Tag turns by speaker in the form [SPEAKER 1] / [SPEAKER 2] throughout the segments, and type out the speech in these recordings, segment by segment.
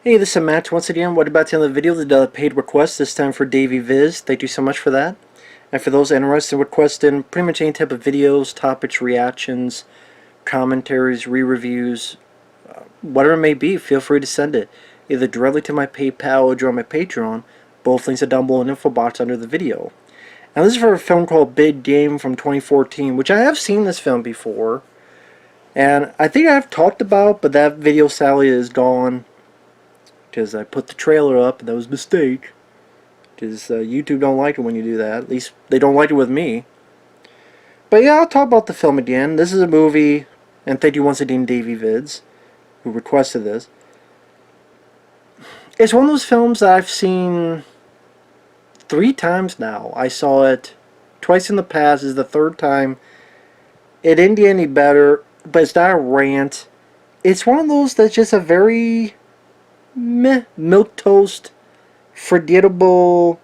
[SPEAKER 1] Hey, this is Matt once again. What about the end of the video? The paid request, this time for DavieVids. Thank you so much for that. And for those interested in requesting pretty much any type of videos, topics, reactions, commentaries, re-reviews, whatever it may be, feel free to send it. Either directly to my PayPal or join my Patreon. Both links are down below in the info box under the video. Now this is for a film called Big Game from 2014, which I have seen this film before. And I think I've talked about, but that video sadly is gone. Because I put the trailer up, and that was a mistake. Because YouTube don't like it when you do that. At least they don't like it with me. But yeah, I'll talk about the film again. This is a movie, and thank you once again, DavieVids, who requested this. It's one of those films that I've seen 3 times now. I saw it twice in the past. This is the 3rd time. It didn't get any better, but it's not a rant. It's one of those that's just a very meh, milquetoast, forgettable,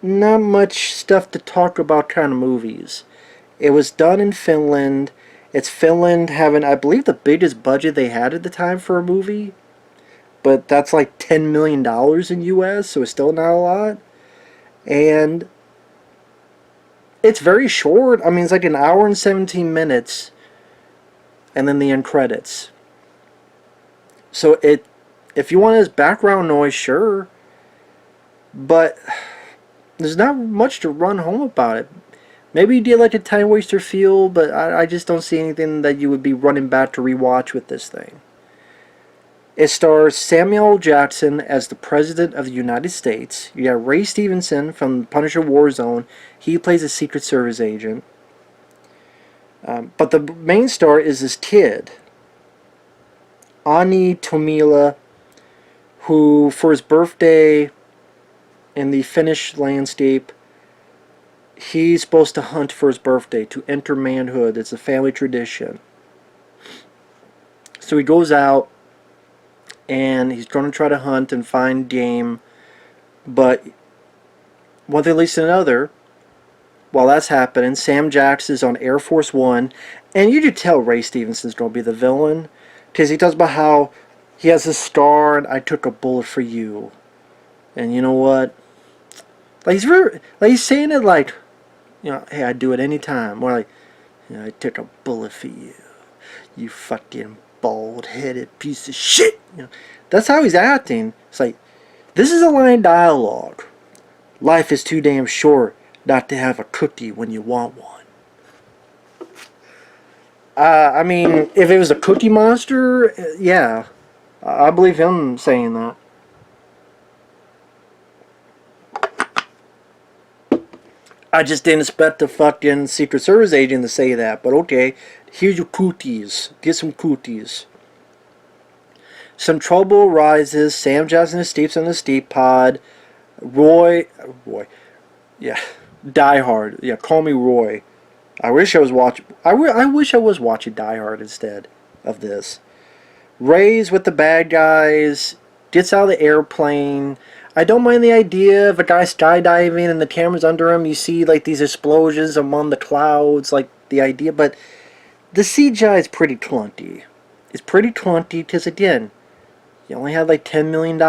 [SPEAKER 1] not much stuff to talk about kind of movies. It was done in Finland. It's Finland having, I believe, the biggest budget they had at the time for a movie. But that's like $10 million in US, so it's still not a lot. And it's very short. I mean, it's like an hour and 17 minutes. And then the end credits. So if you want his background noise, sure. But there's not much to run home about it. Maybe you did like a time waster feel, but I just don't see anything that you would be running back to rewatch with this thing. It stars Samuel L. Jackson as the President of the United States. You got Ray Stevenson from Punisher Warzone. He plays a Secret Service agent. But the main star is this kid, Onni Tommila, who, for his birthday in the Finnish landscape, he's supposed to hunt for his birthday to enter manhood. It's a family tradition. So he goes out and he's going to try to hunt and find game, but one thing leads to another. While that's happening, Sam Jackson is on Air Force One, and you could tell Ray Stevenson's going to be the villain, because he talks about how he has a scar and I took a bullet for you. And you know what? Like he's saying it like, you know, hey, I'd do it anytime. More like, you know, I took a bullet for you. You fucking bald-headed piece of shit. You know, that's how he's acting. It's like, this is a line of dialogue. Life is too damn short not to have a cookie when you want one. I mean, if it was a Cookie Monster, yeah. I believe him saying that. I just didn't expect the fucking Secret Service agent to say that, but okay. Here's your cooties. Get some cooties. Some trouble arises. Sam Jackson escapes on the escape pod. Roy, yeah, Die Hard. Yeah, call me Roy. I wish I was watching. I wish I was watching Die Hard instead of this. Ray's with the bad guys, gets out of the airplane. I don't mind the idea of a guy skydiving and the camera's under him. You see like these explosions among the clouds, like the idea. But the CGI is pretty clunky. It's pretty clunky because, again, you only have like $10 million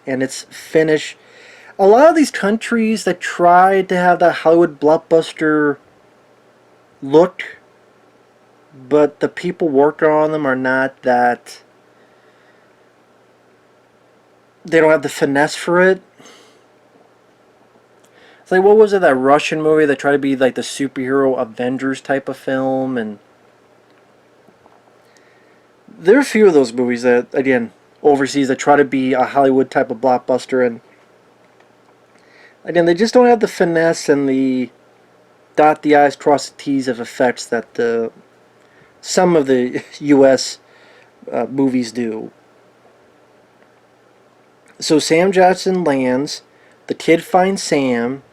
[SPEAKER 1] and it's Finnish. A lot of these countries that try to have that Hollywood blockbuster look, but the people working on them are not that. They don't have the finesse for it. It's like, what was it, that Russian movie that tried to be like the superhero Avengers type of film? And there are a few of those movies that, again, overseas, that try to be a Hollywood type of blockbuster, and again, they just don't have the finesse and the dot the I's, cross the T's of effects that some of the U.S. Movies do. So Sam Jackson lands. The kid finds Sam.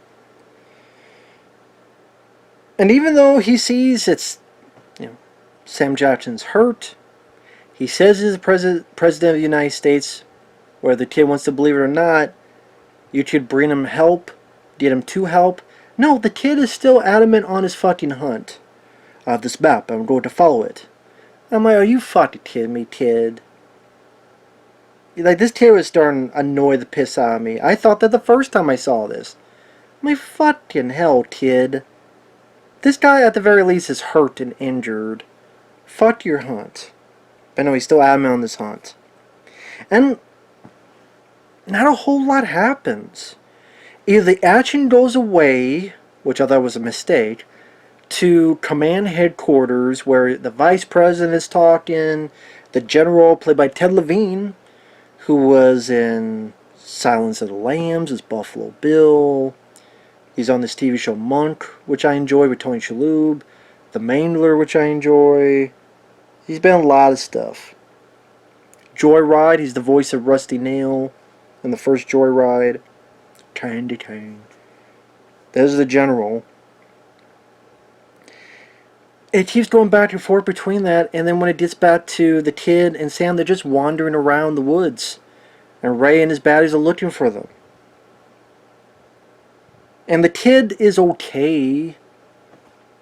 [SPEAKER 1] And even though he sees it's, you know, Sam Jackson's hurt, he says he's the president of the United States, whether the kid wants to believe it or not. You should bring him help, get him to help. No, the kid is still adamant on his fucking hunt. I have this map, I'm going to follow it. I'm like, are you fucking kidding me, kid? Like, this kid was starting to annoy the piss out of me. I thought that the first time I saw this. My fucking hell, kid. This guy, at the very least, is hurt and injured. Fuck your hunt. But no, he's still adamant on this hunt. And not a whole lot happens. Either the action goes away, which I thought was a mistake, to command headquarters where the vice president is talking, the general, played by Ted Levine, who was in Silence of the Lambs as Buffalo Bill. He's on this TV show Monk, which I enjoy, with Tony Shalhoub. The Mangler, which I enjoy. He's been in a lot of stuff. Joyride, he's the voice of Rusty Nail in the first Joyride. Candy cane. There's the general. It keeps going back and forth between that, and then when it gets back to the kid and Sam, they're just wandering around the woods. And Ray and his baddies are looking for them. And the kid is okay,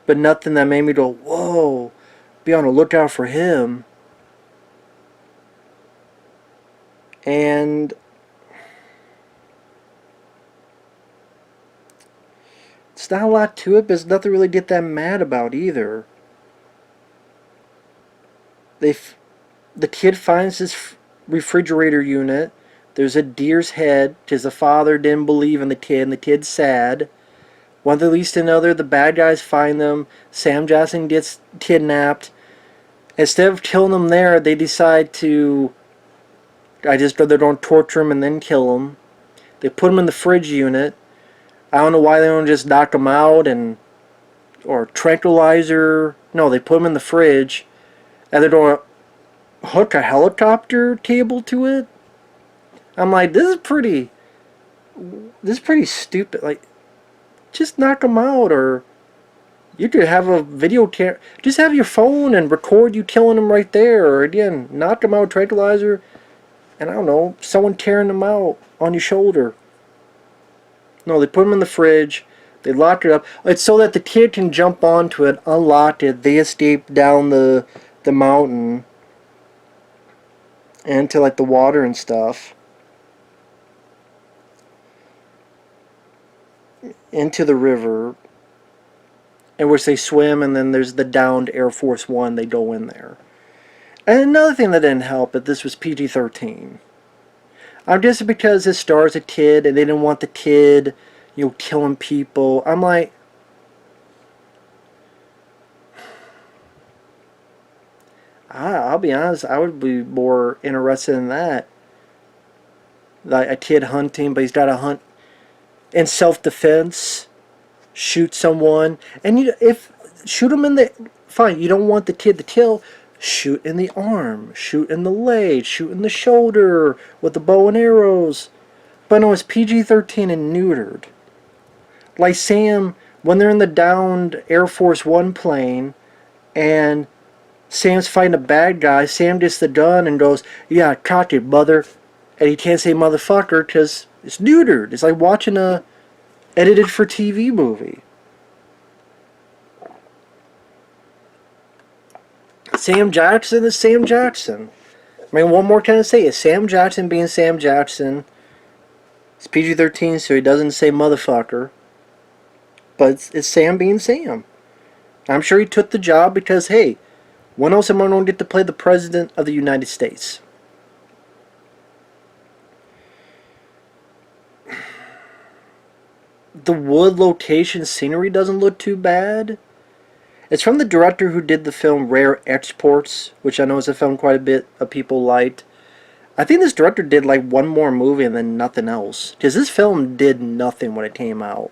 [SPEAKER 1] but nothing that made me go, whoa, be on the lookout for him. And it's not a lot to it, but there's nothing really to get that mad about either. The kid finds this refrigerator unit. There's a deer's head, because the father didn't believe in the kid, and the kid's sad. One that leads to another, the bad guys find them. Sam Jackson gets kidnapped. Instead of killing them there, they decide to, I just go they don't torture him and then kill him. They put him in the fridge unit. I don't know why they don't just knock him out or tranquilizer. No, they put him in the fridge, and they don't hook a helicopter cable to it. I'm like, this is pretty stupid. Like, just knock him out, or you could have a video camera. Just have your phone and record you killing him right there, or again, knock him out, tranquilizer, and I don't know, someone tearing him out on your shoulder. No, they put him in the fridge. They lock it up. It's so that the kid can jump onto it, unlock it. They escape down the mountain into like the water and stuff, into the river, in which they swim, and then there's the downed Air Force One. They go in there. And another thing that didn't help, but this was PG-13. I'm just because this stars a kid, and they didn't want the kid, killing people. I'm like, I'll be honest, I would be more interested in that. Like a kid hunting, but he's got to hunt in self-defense, shoot someone, and if shoot him in the, fine, you don't want the kid to kill, shoot in the arm, shoot in the leg, shoot in the shoulder with the bow and arrows. But no, it's PG-13 and neutered. Like Sam, when they're in the downed Air Force One plane, and Sam's fighting a bad guy, Sam gets the gun and goes, yeah, cock it, mother. And he can't say motherfucker because it's neutered. It's like watching a edited for TV movie. Sam Jackson is Sam Jackson. I mean, what more can I say? It's Sam Jackson being Sam Jackson. It's PG-13, so he doesn't say motherfucker. But it's Sam being Sam. I'm sure he took the job because, hey, when else am I going to get to play the President of the United States? The wood location scenery doesn't look too bad. It's from the director who did the film Rare Exports, which I know is a film quite a bit of people liked. I think this director did like one more movie and then nothing else. Because this film did nothing when it came out.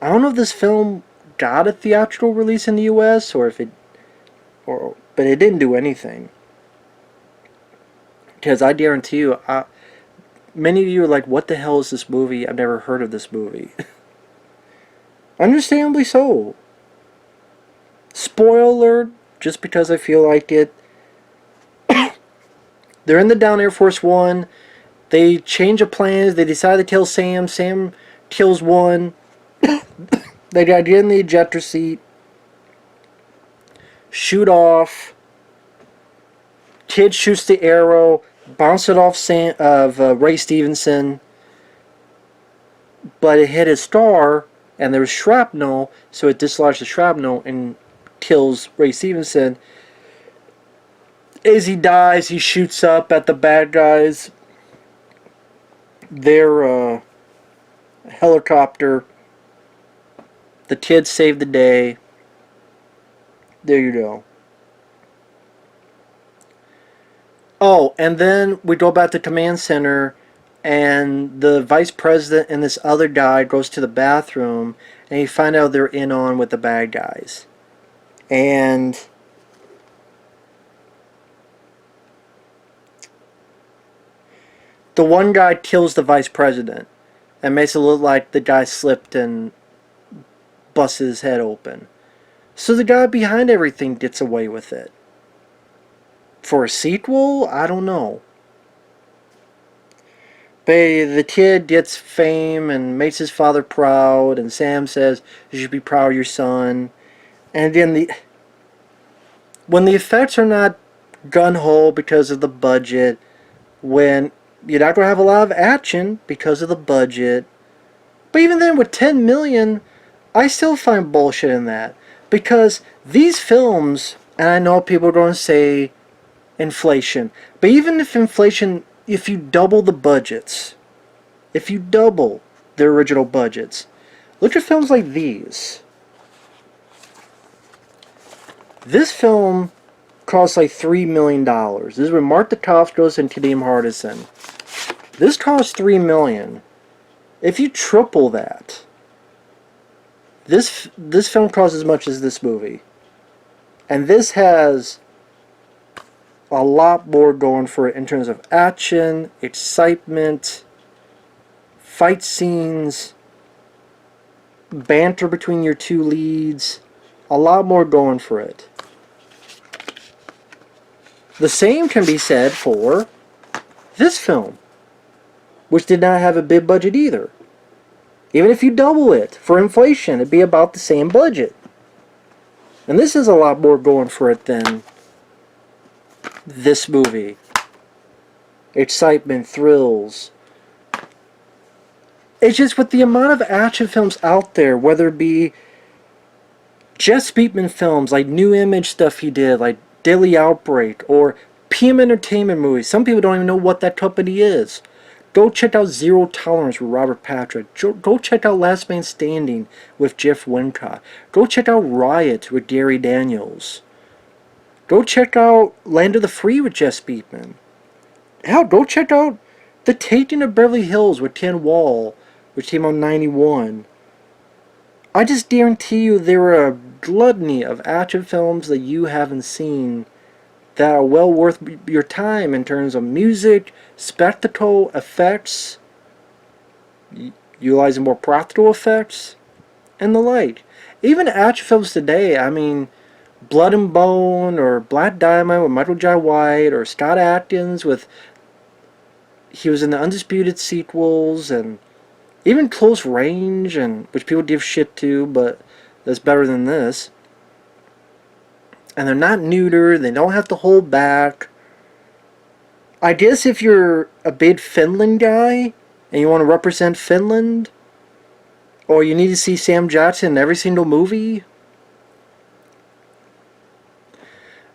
[SPEAKER 1] I don't know if this film got a theatrical release in the US but it didn't do anything. Because I guarantee you, many of you are like, what the hell is this movie? I've never heard of this movie. Understandably so. Spoiler, just because I feel like it. They're in the down Air Force One. They change of plans. They decide to kill Sam. Sam kills one. They got to get in the ejector seat. Shoot off. Kid shoots the arrow. bounced it off Ray Stevenson, but it hit his star, and there was shrapnel, so it dislodged the shrapnel and kills Ray Stevenson. As he dies, he shoots up at the bad guys. Their helicopter. The kids save the day. There you go. Oh, and then we go back to command center, and the vice president and this other guy goes to the bathroom, and you find out they're in on with the bad guys. And the one guy kills the vice president and makes it look like the guy slipped and busted his head open. So the guy behind everything gets away with it. For a sequel? I don't know. But the kid gets fame and makes his father proud, and Sam says, you should be proud of your son. And again, when the effects are not gun-ho because of the budget, when you're not going to have a lot of action because of the budget, but even then with 10 million, I still find bullshit in that. Because these films, and I know people are going to say inflation, but even if inflation, if you double the budgets, if you double their original budgets, look at films like these. This film cost like $3 million. This is with Mark Dacascos and Kadeem Hardison. This cost $3 million. If you triple that, this film costs as much as this movie. And this has a lot more going for it in terms of action, excitement, fight scenes, banter between your two leads. A lot more going for it. The same can be said for this film, which did not have a big budget either. Even if you double it for inflation, it'd be about the same budget. And this is a lot more going for it than this movie. Excitement, thrills. It's just with the amount of action films out there, whether it be Jess Speakman films, like New Image stuff he did, like Daily Outbreak, or PM Entertainment movies. Some people don't even know what that company is. Go check out Zero Tolerance with Robert Patrick. Go check out Last Man Standing with Jeff Wincott. Go check out Riot with Gary Daniels. Go check out Land of the Free with Jess Speakman. Hell, go check out The Taking of Beverly Hills with Ken Wall, which came out in '91. I just guarantee you there are a gluttony of action films that you haven't seen that are well worth your time in terms of music, spectacle, effects, utilizing more practical effects, and the like. Even action films today, I mean, Blood and Bone, or Black Diamond with Michael Jai White, or Scott Adkins with, he was in the Undisputed sequels, and even Close Range, and which people give shit to, but that's better than this. And they're not neutered, they don't have to hold back. I guess if you're a big Finland guy, and you want to represent Finland, or you need to see Sam Jackson in every single movie,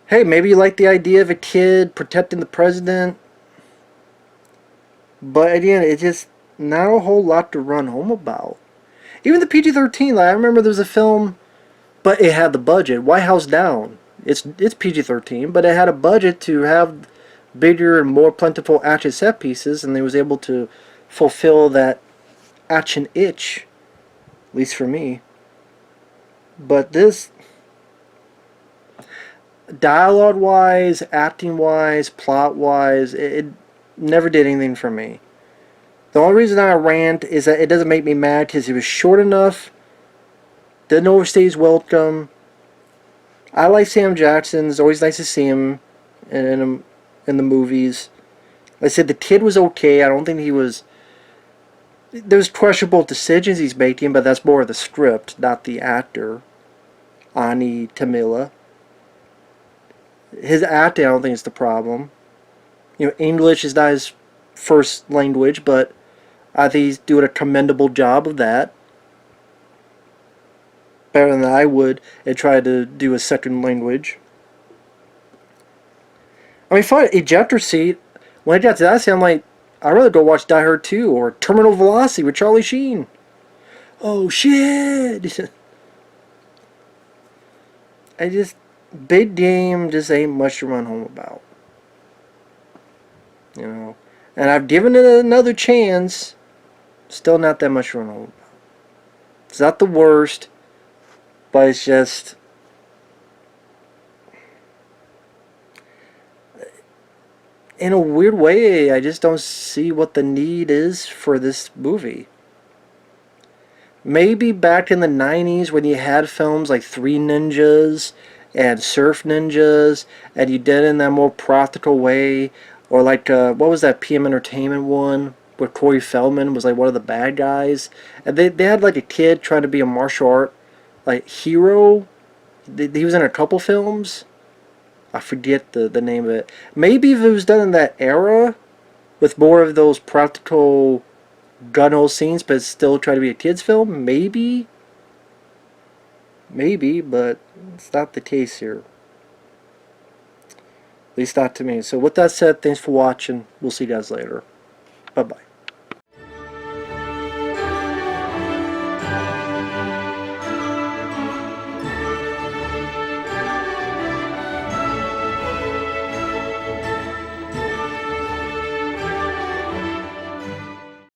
[SPEAKER 1] hey, maybe you like the idea of a kid protecting the president, but again, it's just not a whole lot to run home about. Even the PG-13, like I remember there was a film, but it had the budget, White House Down. It's PG-13, but it had a budget to have bigger and more plentiful action set pieces, and they was able to fulfill that action itch, at least for me. But this, dialogue-wise, acting-wise, plot-wise, it never did anything for me. The only reason I rant is that it doesn't make me mad because it was short enough, didn't overstay his welcome. I like Sam Jackson. It's always nice to see him in the movies. Like I said, the kid was okay. I don't think he was... There's questionable decisions he's making, but that's more of the script, not the actor. Onni Tommila. His acting, I don't think is the problem. English is not his first language, but I think he's doing a commendable job of that. Better than I would and try to do a second language. I mean, fine, ejector seat. When I got to that scene, I'm like, I'd rather go watch Die Hard 2 or Terminal Velocity with Charlie Sheen. Oh, shit! Big game just ain't much to run home about. And I've given it another chance. Still not that much to run home about. It's not the worst, but it's just... in a weird way, I just don't see what the need is for this movie. Maybe back in the 90s when you had films like Three Ninjas and Surf Ninjas, and you did it in that more practical way, or like, what was that PM Entertainment one, where Corey Feldman was like one of the bad guys, and they had like a kid trying to be a martial art like hero. He was in a couple films. I forget the name of it. Maybe if it was done in that era, with more of those practical gun-hole scenes, but still try to be a kid's film, maybe, but it's not the case here. At least not to me. So with that said, thanks for watching. We'll see you guys later. Bye-bye.